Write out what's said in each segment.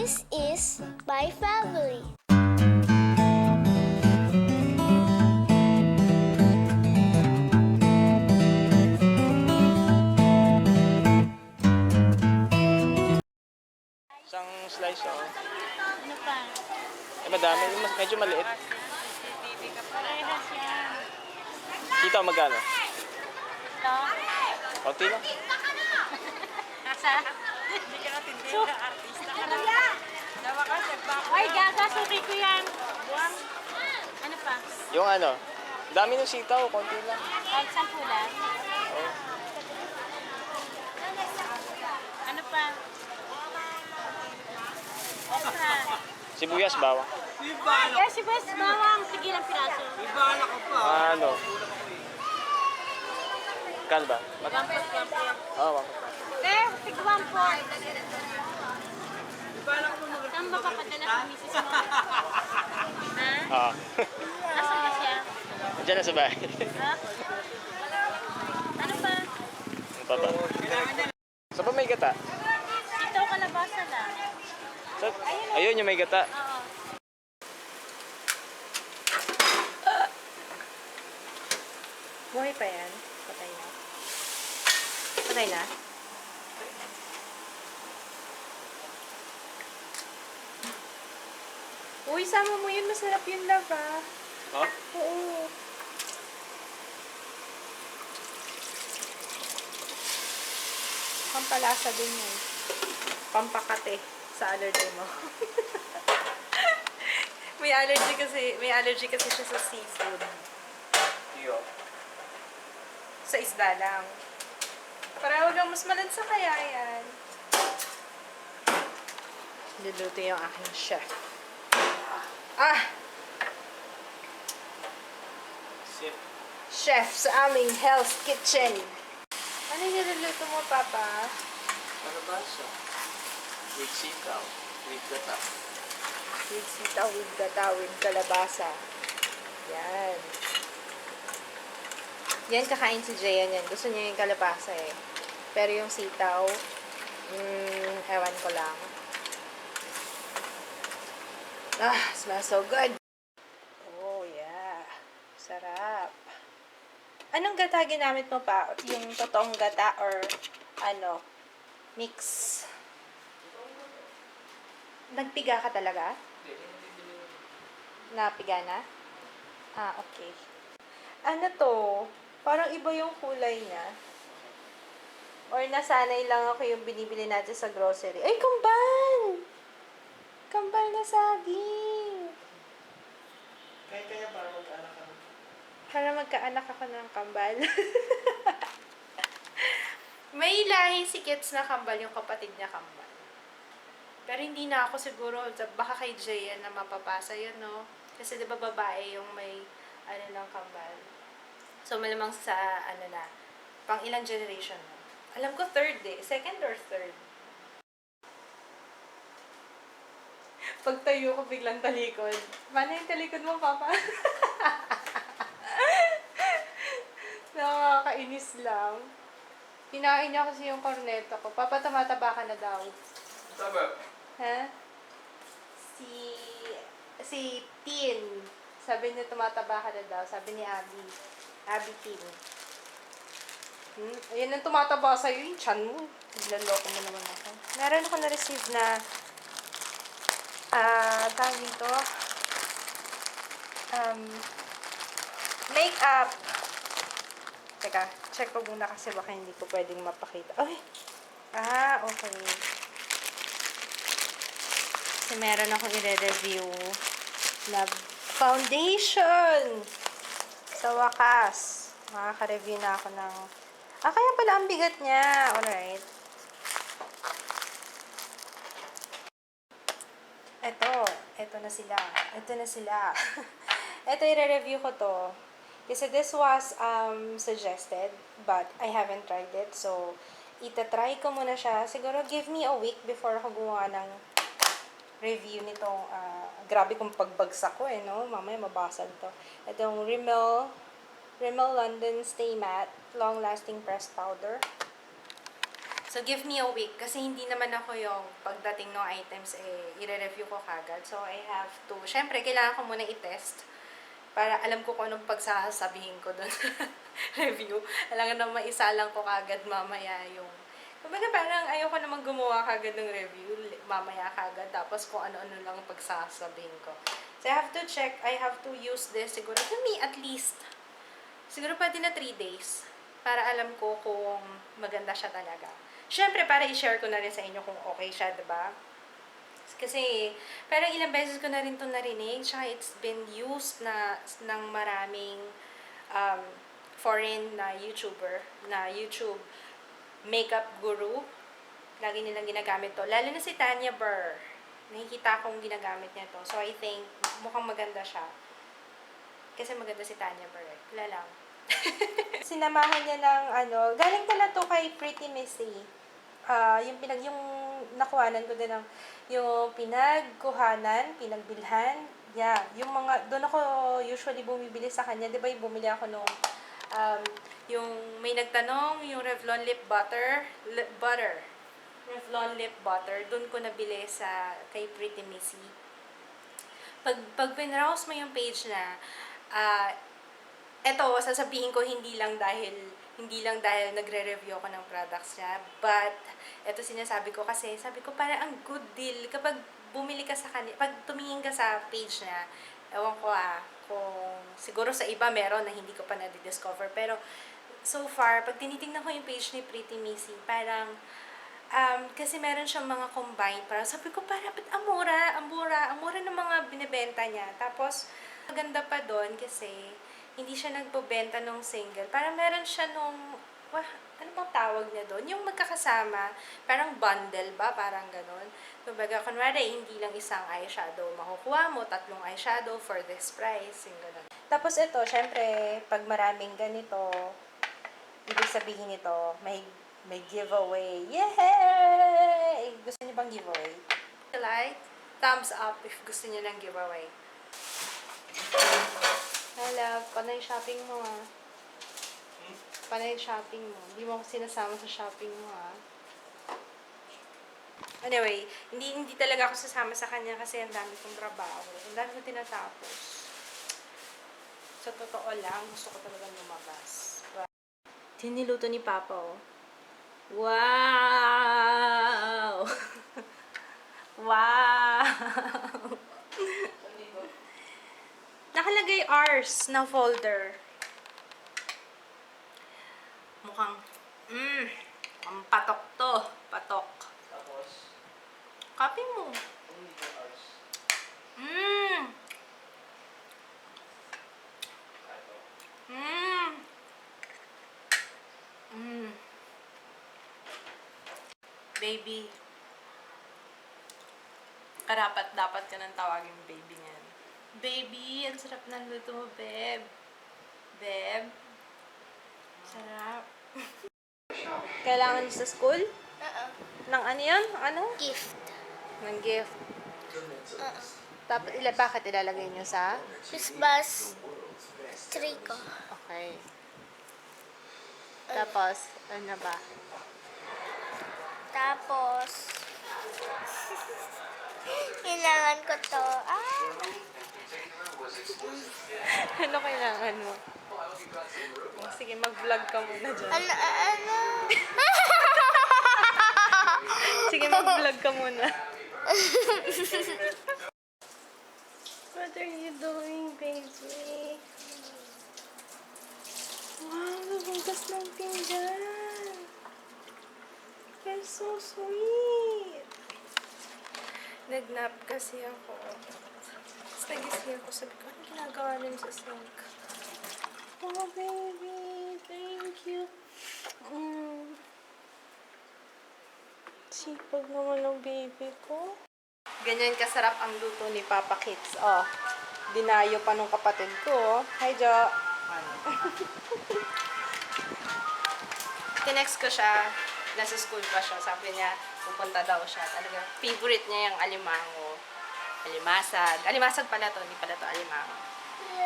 This is my family. Isang slice, oh. Ano pa? Madami. Medyo maliit. Parehas yan. Kita magkano? Ito? Konti lang. Nasa? Hindi ka natindi na artista ka lang. Dawa ka, nagbako. Ay, gaga, suki ko yan. Buwang. Ano pa? Yung ano, dami ng sitaw, konti lang. Kahit 10 lang. Oh. Ano pa? Okra. Sibuyas, bawang. Yes, si West Bawang. Sige ng piraso. Ano? Kan ba? Wampot. Oh, wag. Eh, tig-1 Saan ba papadala sa misis mo? Ha? Ah. Nasaan ba siya? Diyan na sa bahay. Ha? Ano pa? Ano pa ba? Sa pa may gata? Sitaw kalabasa lang. Sa, ayun yung may gata. Oo. Buhay pa yan? Patay na? Patay na? Uy, sama mo yun. Masarap yung lava. Oh? Oo. Pampalasa din yun. Pampakate sa allergy mo. may allergy kasi siya sa seafood. Iyo. Sa isda lang. Para wag kang mas malansa kaya yan. Luluto yung aking chef. Ah! Sip. Chef sa aming Hell's Kitchen. Ano yung niluluto mo, Papa? Kalabasa. With sitaw. With gata. With sitaw, with gata, with kalabasa. Yan. Yan, kakain si Jayan yan. Gusto niya yung kalabasa eh. Pero yung sitaw, ewan ko lang. Ah, smells so good. Oh, yeah. Sarap. Anong gata ginamit mo pa? Yung totoong gata or ano? Mix? Nagpiga ka talaga? Napiga na? Ah, okay. Ano to? Parang iba yung kulay niya. Or nasanay lang ako yung binibili natin sa grocery. Ay, kambal! Kambal na saging. Kaya para mag-anak ka. Para magkaanak ako ng kambal. May lahi si Kits na kambal, yung kapatid niya kambal. Pero hindi na ako siguro, baka kay Jaya na mapapasa yun, no? Kasi diba babae yung may, ano ng kambal. So malamang sa, ano na, pang ilang generation na. Alam ko third eh, second or third. Pag tayo ko biglang talikod. Paano yung talikod mo, Papa? Nakakainis lang. Kinain niya kasi yung corneto ko. Papa, tumataba ka na daw. Tama. Ha? Si Tin. Sabi niya tumataba ka na daw. Sabi ni Abby. Abby Tin. Ayan ang tumataba sa'yo yung chan mo. Niloloko mo naman ako. Meron ako na-receive na tawag dito, makeup. Teka, check ko muna kasi baka hindi ko pwedeng mapakita. Ay! Okay. Kasi meron akong i-review na foundation. Sa wakas, makaka-review na ako ng... kaya pala ang bigat niya. Alright. Ito na sila. Ito, i-review ko to. Kasi this was suggested, but I haven't tried it. So, itatry ko muna siya. Siguro, give me a week before ako gumawa ng review nitong, grabe kong pagbagsak ko no? Mamaya mabasag to. Itong Rimmel London Stay Matte Long Lasting Pressed Powder. So, give me a week. Kasi hindi naman ako yung pagdating ng items, i-review ko kagad. So, I have to, syempre, kailangan ko muna i-test para alam ko kung anong pagsasabihin ko doon review. Alam na maisa lang ko kagad mamaya yung, kumbaga parang ayoko naman gumawa kagad ng review, mamaya kagad, tapos kung ano-ano lang pagsasabihin ko. So, I have to check, I have to use this, siguro, for me, at least, siguro pwede na 3 days, para alam ko kung maganda siya talaga. Siyempre, para i-share ko na rin sa inyo kung okay siya, diba? Kasi, parang ilang beses ko na rin ito narinig, tsaka it's been used na ng maraming foreign na YouTuber, na YouTube makeup guru. Lagi nilang ginagamit to. Lalo na si Tanya Burr. Nakikita akong ginagamit niya to. So, I think, mukhang maganda siya. Kasi maganda si Tanya Burr. Wala lang. Sinamahan niya ng galing pala to kay Pretty Missy. Yung nakuhanan ko din ng yung pinagkuhanan, pinagbilhan. Yeah, yung mga doon ako usually bumibili sa kanya, 'di ba? Bumili ako nung yung may nagtanong, yung Revlon lip butter. Revlon lip butter, doon ko nabili sa kay Pretty Missy. Pag pinrowse mo yung page na eto, sasabihin ko hindi lang dahil nagre-review ako ng products niya, but eto sinasabi ko kasi, sabi ko parang ang good deal kapag bumili ka sa kanila, pag tumingin ka sa page niya, ewan ko kung siguro sa iba meron na hindi ko pa na-discover, pero so far, pag tinitingnan ko yung page ni Pretty Missy, parang kasi meron siyang mga combined, parang sabi ko parang ang mura ng mga binibenta niya. Tapos, maganda pa doon kasi hindi siya nagbebenta ng single. Parang meron siya nung, ano bang tawag niya doon? Yung magkakasama, parang bundle ba? Parang ganon. Kumbaga, kunwari, hindi lang isang eyeshadow makukuha mo, 3 eyeshadow for this price, yung ganon. Tapos ito, syempre, pag maraming ganito, ibig sabihin nito, may giveaway. Yay! Gusto niyo bang giveaway? Like, thumbs up if gusto niyo ng giveaway. Hala, panay shopping mo Panay shopping mo. Hindi mo ako sinasama sa shopping mo Anyway, hindi talaga ako sasama sa kanya kasi ang dami kong trabaho. Ang dami kong tinatapos. Sa totoo lang, gusto ko talaga lumabas. Tiniluto ni Papa, Wow! Wow! Nakalagay ours na folder. Mukhang, ang patok to. Patok. Tapos, Copy mo. hindi ko ours. Baby. Karapat dapat ka nang tawagin baby niyan. Baby, ang sarap ng luto mo, babe. Babe. Sarap. Kailangan sa school? Ng ano yun? Ano? Gift. Ng gift. Tapos, bakit ilalagay nyo sa? Christmas tree ko. Okay. Tapos, ano ba? Tapos, kailangan ko to. Ano kailangan mo? Sige, mag-vlog ka muna dyan. Ano? Sige, mag-vlog ka muna. What are you doing, baby? Wow, nabugas ng pinggan. You're so sweet. Nagnap kasi ako. Tapos nagising ako. Sabi ko, ano ginagawa rin sa sink? Oh, baby. Thank you. Sipag naman ng baby ko. Ganyan kasarap ang luto ni Papa Kids. Oh, dinayo pa nung kapatid ko. Hi, Jo. Tinext ko siya. Nasa school pa siya. Sabi niya, pupunta daw siya. Talaga, favorite niya yung alimango. Alimasag. Alimasag pala to. Hindi pala to alimango.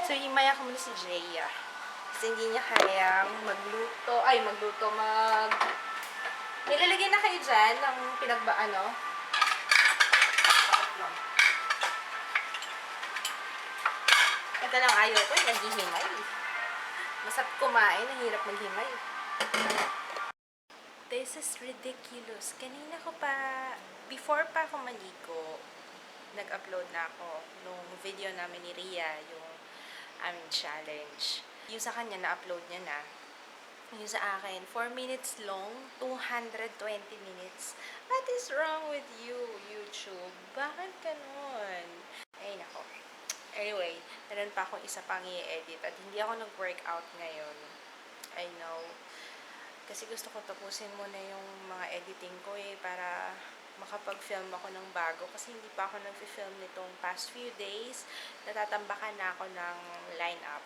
So, himaya ko muna si Jaya. Kasi hindi niya kayang May lalagyan na kayo dyan ng Ito lang ayaw ko, naghihimay. Masarap kumain, ang hirap maghimay. This is ridiculous. Kanina ko pa, before pa ako maligo, nag-upload na ako nung video namin ni Ria, yung aming challenge. Yung sa kanya, na-upload niya na. Yung sa akin, 4 minutes long, 220 minutes. What is wrong with you, YouTube? Bakit ganun? Ay, nako. Anyway, meron pa akong isa pang i-edit at hindi ako nag-workout ngayon. I know. Kasi gusto ko tapusin muna yung mga editing ko para makapag-film ako ng bago. Kasi hindi pa ako nag-film nitong past few days. Natatambakan na ako ng line-up.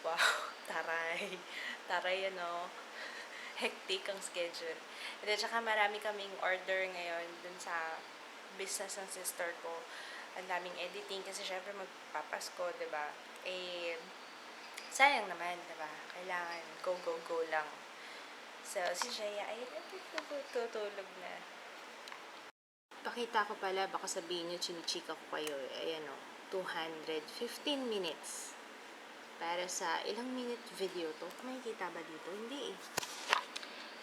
Wow, taray. Taray, hectic ang schedule. And then, saka marami kaming order ngayon dun sa business ng sister ko. Ang daming editing kasi syempre magpapasko, diba? Sayang naman, diba? Kailangan go, go, go lang. So, si Jaya ay tutulog na. Pakita ko pala, baka sabihin nyo, chinichika ko kayo. Ayan 215 minutes. Para sa ilang minute video to. Makikita ba dito? Hindi eh.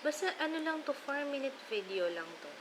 Basta lang to, 4-minute video lang to.